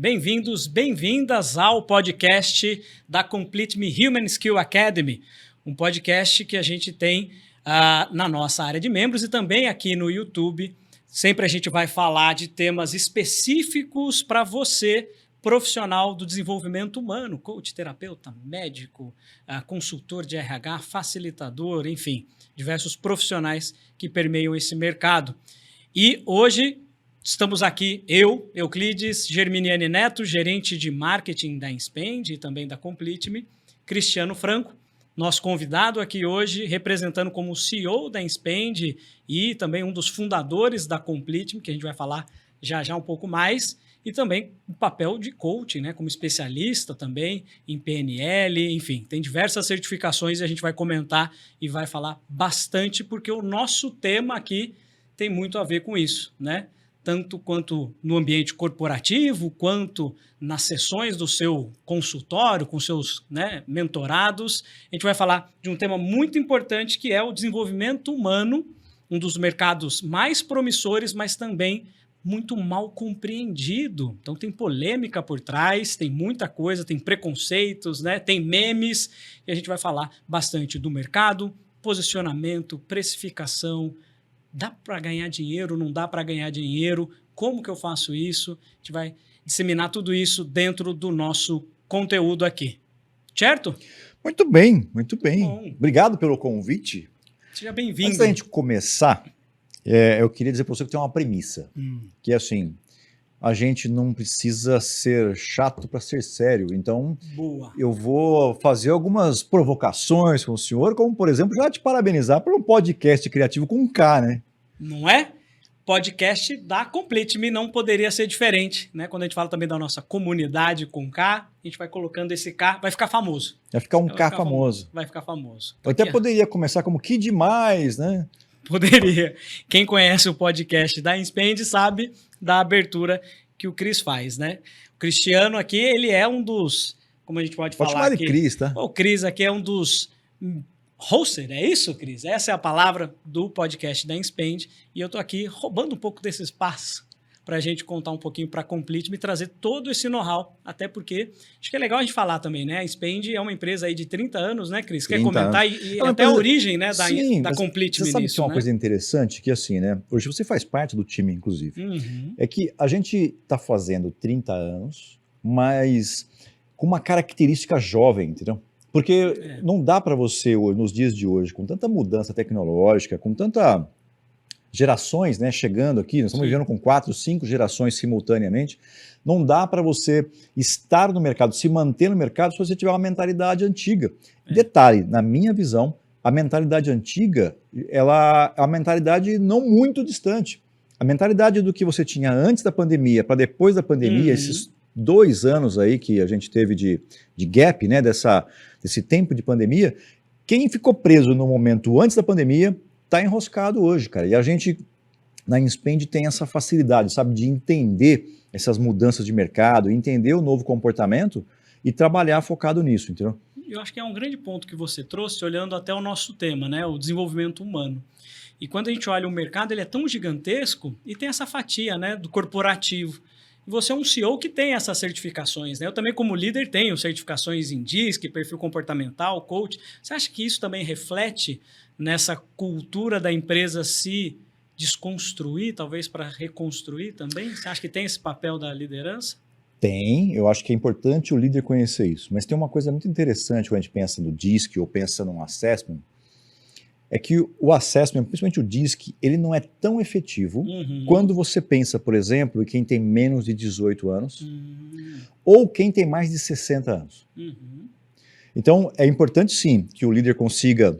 Bem-vindos, bem-vindas ao podcast da Complete Me Human Skill Academy, um podcast que a gente tem na nossa área de membros e também aqui no YouTube. Sempre a gente vai falar de temas específicos para você, profissional do desenvolvimento humano, coach, terapeuta, médico, consultor de RH, facilitador, enfim, diversos profissionais que permeiam esse mercado. E hoje estamos aqui, eu, Euclides Germiniani Neto, gerente de marketing da Inspend e também da Complete Me, Cristiano Franco, nosso convidado aqui hoje, representando como CEO da Inspend e também um dos fundadores da Complete Me, que a gente vai falar já um pouco mais, e também o papel de coaching, né, como especialista também em PNL, enfim, tem diversas certificações e a gente vai comentar e vai falar bastante, porque o nosso tema aqui tem muito a ver com isso, né? Tanto quanto no ambiente corporativo, quanto nas sessões do seu consultório, com seus mentorados. A gente vai falar de um tema muito importante, que é o desenvolvimento humano, um dos mercados mais promissores, mas também muito mal compreendido. Então tem polêmica por trás, tem muita coisa, tem preconceitos, né? Tem memes, e a gente vai falar bastante do mercado, posicionamento, precificação. Dá para ganhar dinheiro, não dá para ganhar dinheiro? Como que eu faço isso? A gente vai disseminar tudo isso dentro do nosso conteúdo aqui. Certo? Muito bem, muito bem. Bom. Obrigado pelo convite. Seja bem-vindo. Antes da gente começar, eu queria dizer para você que tem uma premissa, que é assim, a gente não precisa ser chato para ser sério, então Boa. Eu vou fazer algumas provocações com o senhor, como por exemplo, já te parabenizar por um podcast criativo com um K, né? Não é? Podcast da Complete Me não poderia ser diferente, né? Quando a gente fala também da nossa comunidade com K, a gente vai colocando esse K, vai ficar famoso. Vai ficar um K famoso. Vai ficar famoso. Eu até poderia começar como que demais, né? Poderia. Quem conhece o podcast da Inspend sabe da abertura que o Cris faz, né? O Cristiano aqui, ele é um dos, como a gente pode falar chamar aqui. Ele Cris, tá? O Cris aqui é um dos hoster, é isso, Cris? Essa é a palavra do podcast da Inspend e eu tô aqui roubando um pouco desse espaço para a gente contar um pouquinho para a Complete Me, trazer todo esse know-how, até porque acho que é legal a gente falar também, né? A Inspend é uma empresa aí de 30 anos, né, Cris? Quer comentar e até a origem, né, da Complete Me nisso, nisso, que é uma coisa interessante, que assim, né? Hoje você faz parte do time, inclusive. É que a gente está fazendo 30 anos, mas com uma característica jovem, entendeu? Porque não dá para você, nos dias de hoje, com tanta mudança tecnológica, com tanta gerações, né, chegando aqui, nós estamos vivendo com 4, 5 gerações simultaneamente, não dá para você estar no mercado, se manter no mercado, se você tiver uma mentalidade antiga. Detalhe, na minha visão, a mentalidade antiga, ela é uma mentalidade não muito distante. A mentalidade do que você tinha antes da pandemia para depois da pandemia, esses 2 anos aí que a gente teve de gap, né, desse tempo de pandemia, quem ficou preso no momento antes da pandemia está enroscado hoje, cara. E a gente, na Inspend, tem essa facilidade, sabe, de entender essas mudanças de mercado, entender o novo comportamento e trabalhar focado nisso, entendeu? Eu acho que é um grande ponto que você trouxe, olhando até o nosso tema, né, o desenvolvimento humano. E quando a gente olha o mercado, ele é tão gigantesco e tem essa fatia, né, do corporativo. E você é um CEO que tem essas certificações, né? Eu também, como líder, tenho certificações em DISC, perfil comportamental, coach. Você acha que isso também reflete nessa cultura da empresa se desconstruir, talvez para reconstruir também? Você acha que tem esse papel da liderança? Tem, eu acho que é importante o líder conhecer isso. Mas tem uma coisa muito interessante quando a gente pensa no DISC ou pensa num assessment, é que o assessment, principalmente o DISC, ele não é tão efetivo quando você pensa, por exemplo, em quem tem menos de 18 anos ou quem tem mais de 60 anos. Então, é importante sim que o líder consiga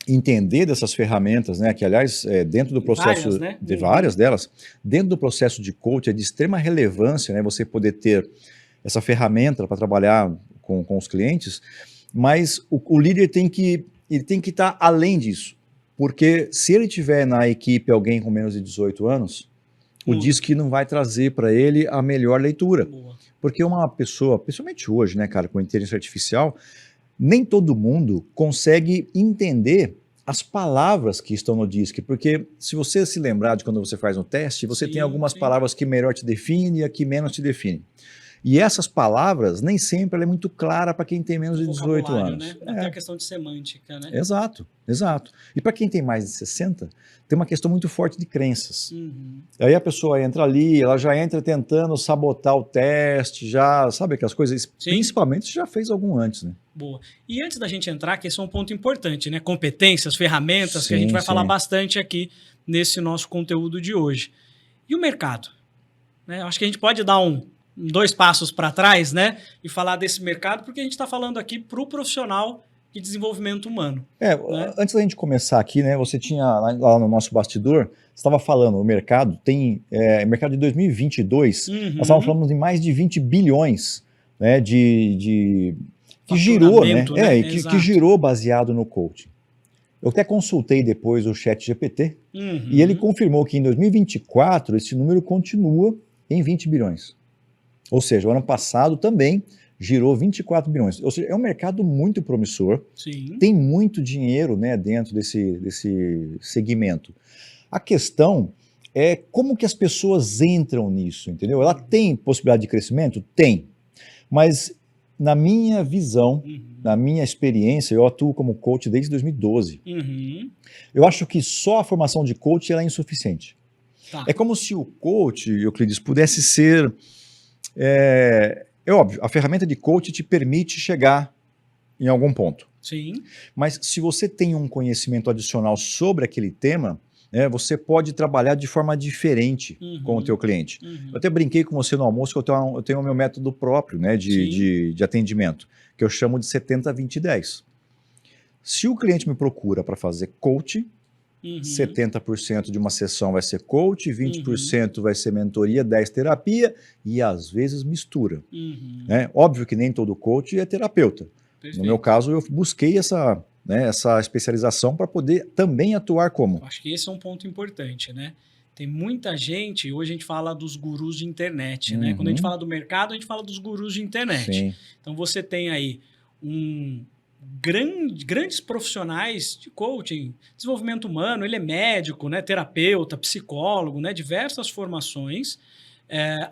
entender dessas ferramentas, né, que aliás, dentro do processo, várias, né? De várias delas, dentro do processo de coach é de extrema relevância, né, você poder ter essa ferramenta para trabalhar com os clientes, mas o líder tem que estar além disso, porque se ele tiver na equipe alguém com menos de 18 anos, o DISC não vai trazer para ele a melhor leitura. Porque uma pessoa, principalmente hoje, né, cara, com inteligência artificial, nem todo mundo consegue entender as palavras que estão no DISC, porque se você se lembrar de quando você faz um teste, você tem algumas palavras que melhor te definem e a que menos te definem. E essas palavras, nem sempre ela é muito clara para quem tem menos de 18 anos. Né? Até a questão de semântica, né? Exato, exato. E para quem tem mais de 60, tem uma questão muito forte de crenças. Aí a pessoa entra ali, ela já entra tentando sabotar o teste, já sabe aquelas coisas, sim, principalmente se já fez algum antes, né? Boa. E antes da gente entrar, que esse é um ponto importante, né? Competências, ferramentas, sim, que a gente vai falar bastante aqui nesse nosso conteúdo de hoje. E o mercado? Né? Acho que a gente pode dar 2 passos para trás, né? E falar desse mercado, porque a gente está falando aqui para o profissional de desenvolvimento humano. Né? Antes da gente começar aqui, né? Você tinha lá no nosso bastidor, você estava falando, o mercado tem, mercado de 2022, nós estávamos falando de mais de 20 bilhões, né? Que girou, né? Que girou baseado no coaching. Eu até consultei depois o ChatGPT e ele confirmou que em 2024 esse número continua em 20 bilhões. Ou seja, o ano passado também girou 24 bilhões. Ou seja, é um mercado muito promissor, sim, tem muito dinheiro, né, dentro desse segmento. A questão é como que as pessoas entram nisso, entendeu? Ela tem possibilidade de crescimento? Tem. Mas na minha visão, na minha experiência, eu atuo como coach desde 2012. Eu acho que só a formação de coach ela é insuficiente. Tá. É como se o coach, Euclides, pudesse ser... É óbvio, a ferramenta de coach te permite chegar em algum ponto. Sim. Mas se você tem um conhecimento adicional sobre aquele tema, né, você pode trabalhar de forma diferente com o teu cliente. Eu até brinquei com você no almoço que eu tenho o meu método próprio, né, de atendimento, que eu chamo de 70-20-10. Se o cliente me procura para fazer coach, 70% de uma sessão vai ser coach, 20% vai ser mentoria, 10% terapia e às vezes mistura. Né? Óbvio que nem todo coach é terapeuta. Perfeito. No meu caso, eu busquei essa especialização para poder também atuar como. Eu acho que esse é um ponto importante, né? Tem muita gente, hoje a gente fala dos gurus de internet, né? Quando a gente fala do mercado, a gente fala dos gurus de internet. Sim. Então você tem aí grandes profissionais de coaching, desenvolvimento humano, ele é médico, né, terapeuta, psicólogo, né, diversas formações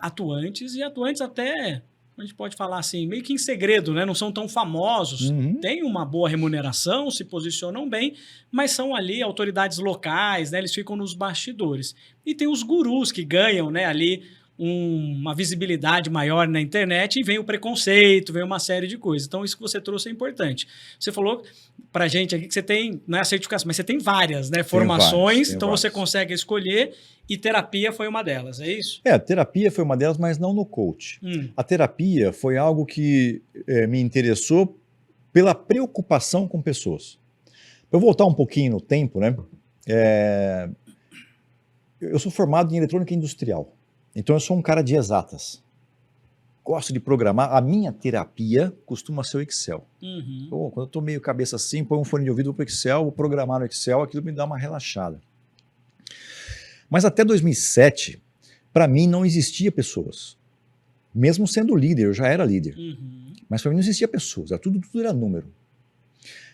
atuantes até, a gente pode falar assim, meio que em segredo, né, não são tão famosos, têm uma boa remuneração, se posicionam bem, mas são ali autoridades locais, né, eles ficam nos bastidores. E tem os gurus que ganham, né, ali uma visibilidade maior na internet e vem o preconceito, vem uma série de coisas. Então, isso que você trouxe é importante. Você falou pra gente aqui que você tem, não é a certificação, mas você tem várias, né, formações, então você consegue escolher e terapia foi uma delas, é isso? A terapia foi uma delas, mas não no coach. A terapia foi algo que me interessou pela preocupação com pessoas. Para eu voltar um pouquinho no tempo, né, eu sou formado em eletrônica industrial. Então eu sou um cara de exatas. Gosto de programar. A minha terapia costuma ser o Excel. Quando eu estou meio cabeça assim, põe um fone de ouvido para o Excel, vou programar no Excel, aquilo me dá uma relaxada. Mas até 2007, para mim não existia pessoas. Mesmo sendo líder, eu já era líder. Mas para mim não existia pessoas, tudo era número.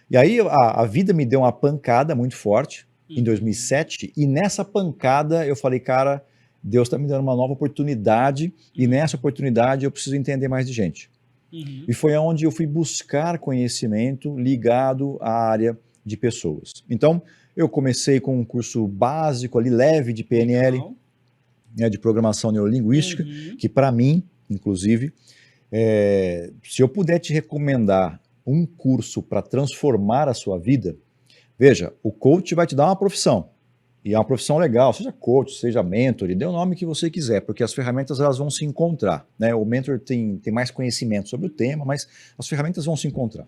E aí a vida me deu uma pancada muito forte em 2007, e nessa pancada eu falei, cara, Deus está me dando uma nova oportunidade e nessa oportunidade eu preciso entender mais de gente. E foi onde eu fui buscar conhecimento ligado à área de pessoas. Então, eu comecei com um curso básico ali, leve de PNL, né, de programação neurolinguística, que para mim, inclusive, se eu puder te recomendar um curso para transformar a sua vida, veja, o coach vai te dar uma profissão. E é uma profissão legal, seja coach, seja mentor, dê o nome que você quiser, porque as ferramentas elas vão se encontrar. Né? O mentor tem mais conhecimento sobre o tema, mas as ferramentas vão se encontrar.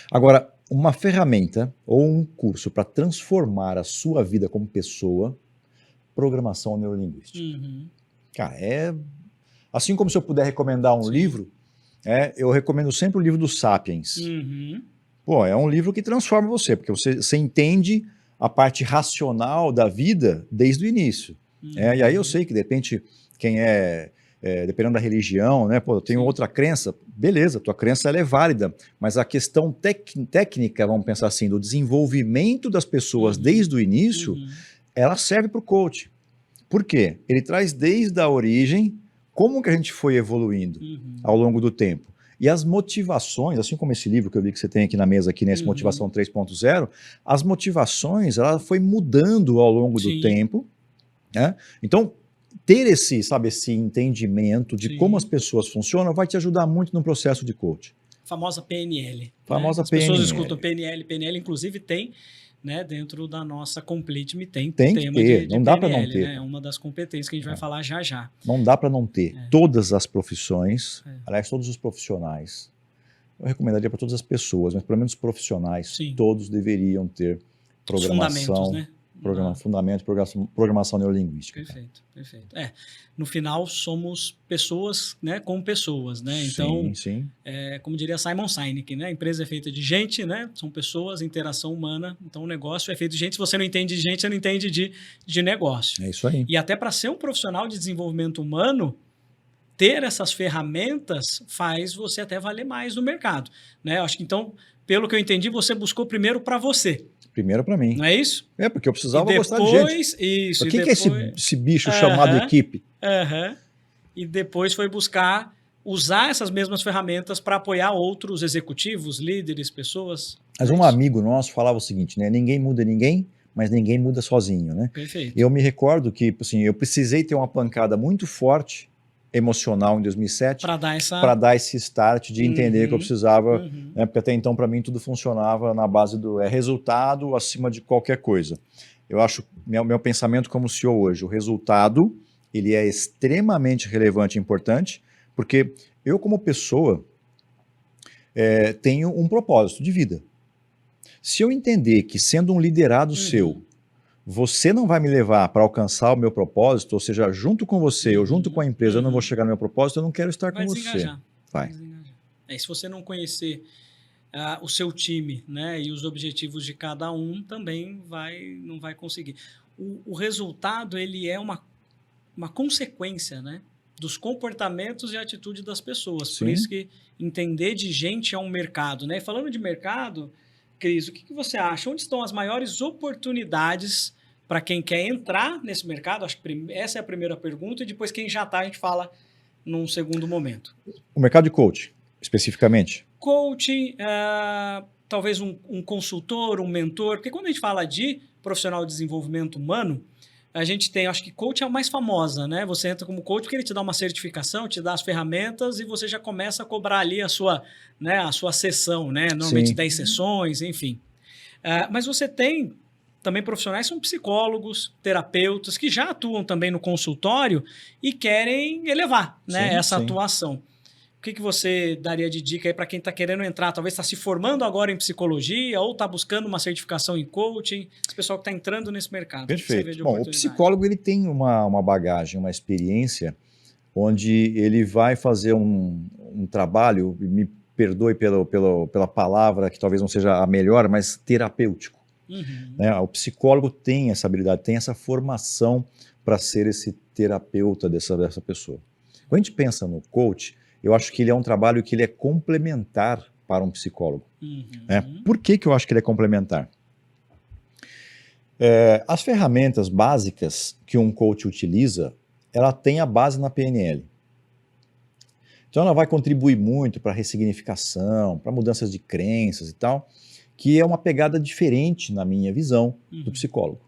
Agora, uma ferramenta ou um curso para transformar a sua vida como pessoa, programação neurolinguística. Cara, assim como se eu puder recomendar um livro, eu recomendo sempre o livro do Sapiens. Pô, é um livro que transforma você, porque você entende a parte racional da vida desde o início. E aí eu sei que, de repente, quem dependendo da religião, né, pô, eu tenho outra crença, beleza, tua crença ela é válida, mas a questão técnica, vamos pensar assim, do desenvolvimento das pessoas desde o início, ela serve para o coach. Por quê? Ele traz desde a origem como que a gente foi evoluindo ao longo do tempo. E as motivações, assim como esse livro que eu vi que você tem aqui na mesa, aqui nesse Motivação 3.0, as motivações, ela foi mudando ao longo do tempo, né? Então, ter esse entendimento de como as pessoas funcionam vai te ajudar muito no processo de coaching. Famosa PNL. Famosa As PNL. pessoas escutam PNL. PNL, inclusive, tem, né, dentro da nossa Complete Me tem que tema ter, de não PNL, dá para não ter. né? É uma das competências que a gente vai falar já já. Não dá para não ter. Todas as profissões, aliás, todos os profissionais, eu recomendaria para todas as pessoas, mas pelo menos os profissionais, todos deveriam ter programação, né? Fundamento, programação neurolinguística. Perfeito, perfeito. No final somos pessoas, né, com pessoas, né? Então, sim. Como diria Simon Sinek, né? A empresa é feita de gente, né? São pessoas, interação humana. Então, o negócio é feito de gente. Se você não entende de gente, você não entende de negócio. É isso aí. E até para ser um profissional de desenvolvimento humano, ter essas ferramentas faz você até valer mais no mercado, né? Acho que então, pelo que eu entendi, você buscou primeiro para você. Primeiro para mim. Não é isso? Porque eu precisava gostar de gente. Isso. O que é esse bicho chamado equipe? E depois foi buscar usar essas mesmas ferramentas para apoiar outros executivos, líderes, pessoas. Mas um amigo nosso falava o seguinte, né? Ninguém muda ninguém, mas ninguém muda sozinho, né? Perfeito. Eu me recordo que, assim, eu precisei ter uma pancada muito forte emocional em 2007 para dar esse start de entender que eu precisava, né, porque até então para mim tudo funcionava na base do resultado acima de qualquer coisa. Eu acho, meu pensamento como CEO hoje, o resultado ele é extremamente relevante e importante, porque eu como pessoa tenho um propósito de vida. Se eu entender que sendo um liderado seu, você não vai me levar para alcançar o meu propósito, ou seja, junto com você ou junto com a empresa eu não vou chegar no meu propósito, eu não quero estar com você. Vai. Se você não conhecer o seu time, né, e os objetivos de cada um, também não vai conseguir. O resultado ele é uma consequência, né, dos comportamentos e atitude das pessoas. Sim. Por isso que entender de gente é um mercado, né? Falando de mercado, Cris, o que você acha? Onde estão as maiores oportunidades para quem quer entrar nesse mercado? Acho que essa é a primeira pergunta, e depois quem já está, a gente fala num segundo momento. O mercado de coaching, especificamente? Coaching, talvez um consultor, um mentor, porque quando a gente fala de profissional de desenvolvimento humano, a gente tem, acho que coach é a mais famosa, né? Você entra como coach porque ele te dá uma certificação, te dá as ferramentas e você já começa a cobrar ali a sua sessão, né? Normalmente 10 sessões, enfim. Mas você tem também profissionais que são psicólogos, terapeutas, que já atuam também no consultório e querem elevar, né, essa atuação. O que você daria de dica aí para quem está querendo entrar? Talvez está se formando agora em psicologia ou está buscando uma certificação em coaching. Esse pessoal que está entrando nesse mercado. Perfeito. Bom, o psicólogo ele tem uma bagagem, uma experiência onde ele vai fazer um trabalho, me perdoe pela palavra que talvez não seja a melhor, mas terapêutico. Né? O psicólogo tem essa habilidade, tem essa formação para ser esse terapeuta dessa pessoa. Quando a gente pensa no coach, eu acho que ele é um trabalho que ele é complementar para um psicólogo. Né? Por que eu acho que ele é complementar? As ferramentas básicas que um coach utiliza, ela tem a base na PNL. Então ela vai contribuir muito para a ressignificação, para mudanças de crenças e tal, que é uma pegada diferente na minha visão do psicólogo.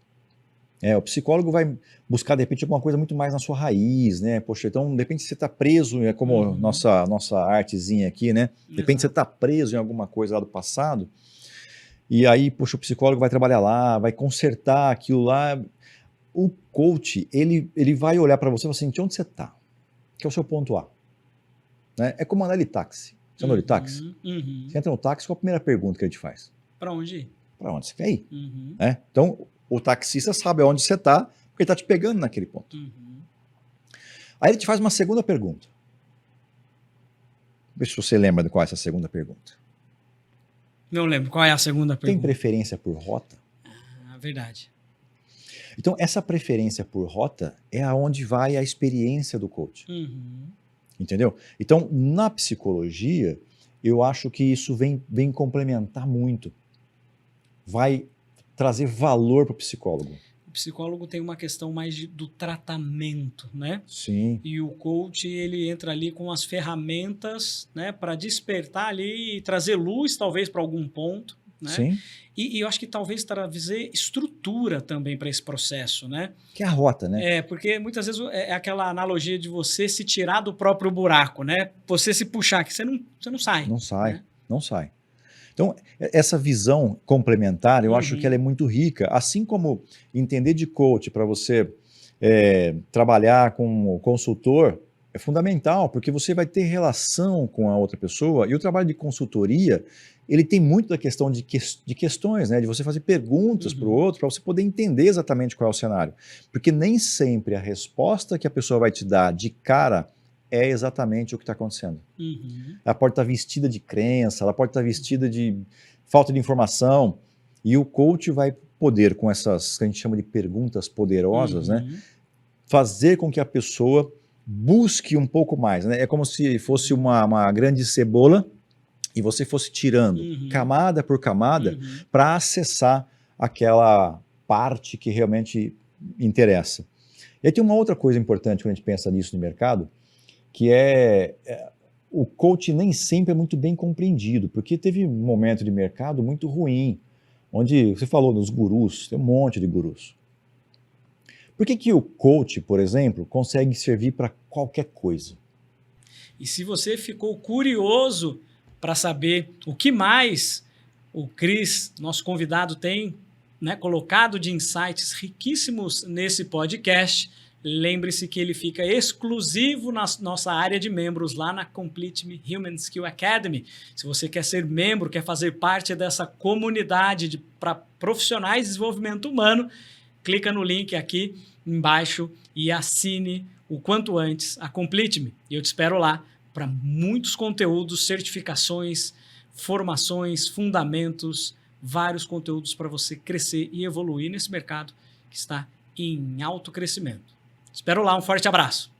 O psicólogo vai buscar, de repente, alguma coisa muito mais na sua raiz, né? Poxa, então, de repente, você está preso, é como nossa artezinha aqui, né? De repente, você está preso em alguma coisa lá do passado, e aí, poxa, o psicólogo vai trabalhar lá, vai consertar aquilo lá. O coach, ele vai olhar para você e falar assim, de onde você está? Que é o seu ponto A. Né? É como andar de táxi. Você andou de táxi? Você entra no táxi, qual a primeira pergunta que ele te faz? Para onde ir? Para onde você quer ir? Né? Então, o taxista sabe aonde você está, porque ele está te pegando naquele ponto. Aí ele te faz uma segunda pergunta. Vê se você lembra de qual é essa segunda pergunta. Não lembro. Qual é a segunda pergunta? Tem preferência por rota? Verdade. Então, essa preferência por rota é aonde vai a experiência do coach. Entendeu? Então, na psicologia, eu acho que isso vem complementar muito. Vai trazer valor para o psicólogo. o psicólogo tem uma questão mais do tratamento, né? Sim. E o coach, ele entra ali com as ferramentas, né, para despertar ali e trazer luz, talvez, para algum ponto, né? Sim. E eu acho que talvez trazer estrutura também para esse processo, né? Que é a rota, né? Porque muitas vezes é aquela analogia de você se tirar do próprio buraco, né? Você se puxar, que você não sai. Não sai, né? não sai. Então, essa visão complementar, eu acho que ela é muito rica, assim como entender de coach para você trabalhar com o consultor é fundamental, porque você vai ter relação com a outra pessoa, e o trabalho de consultoria, ele tem muito da questão de questões, né, de você fazer perguntas para o outro, para você poder entender exatamente qual é o cenário. Porque nem sempre a resposta que a pessoa vai te dar de cara é exatamente o que está acontecendo. Ela pode estar vestida de crença, ela pode estar vestida de falta de informação, e o coach vai poder, com essas que a gente chama de perguntas poderosas, né, fazer com que a pessoa busque um pouco mais. Né? É como se fosse uma grande cebola e você fosse tirando camada por camada para acessar aquela parte que realmente interessa. E aí tem uma outra coisa importante quando a gente pensa nisso no mercado, que o coach nem sempre é muito bem compreendido, porque teve um momento de mercado muito ruim, onde você falou dos gurus, tem um monte de gurus. Por que o coach, por exemplo, consegue servir para qualquer coisa? E se você ficou curioso para saber o que mais o Cris, nosso convidado, tem, né, colocado de insights riquíssimos nesse podcast, lembre-se que ele fica exclusivo na nossa área de membros lá na Complete Me Human Skill Academy. Se você quer ser membro, quer fazer parte dessa comunidade para profissionais de desenvolvimento humano, clica no link aqui embaixo e assine o quanto antes a Complete Me. E eu te espero lá para muitos conteúdos, certificações, formações, fundamentos, vários conteúdos para você crescer e evoluir nesse mercado que está em alto crescimento. Espero lá, um forte abraço.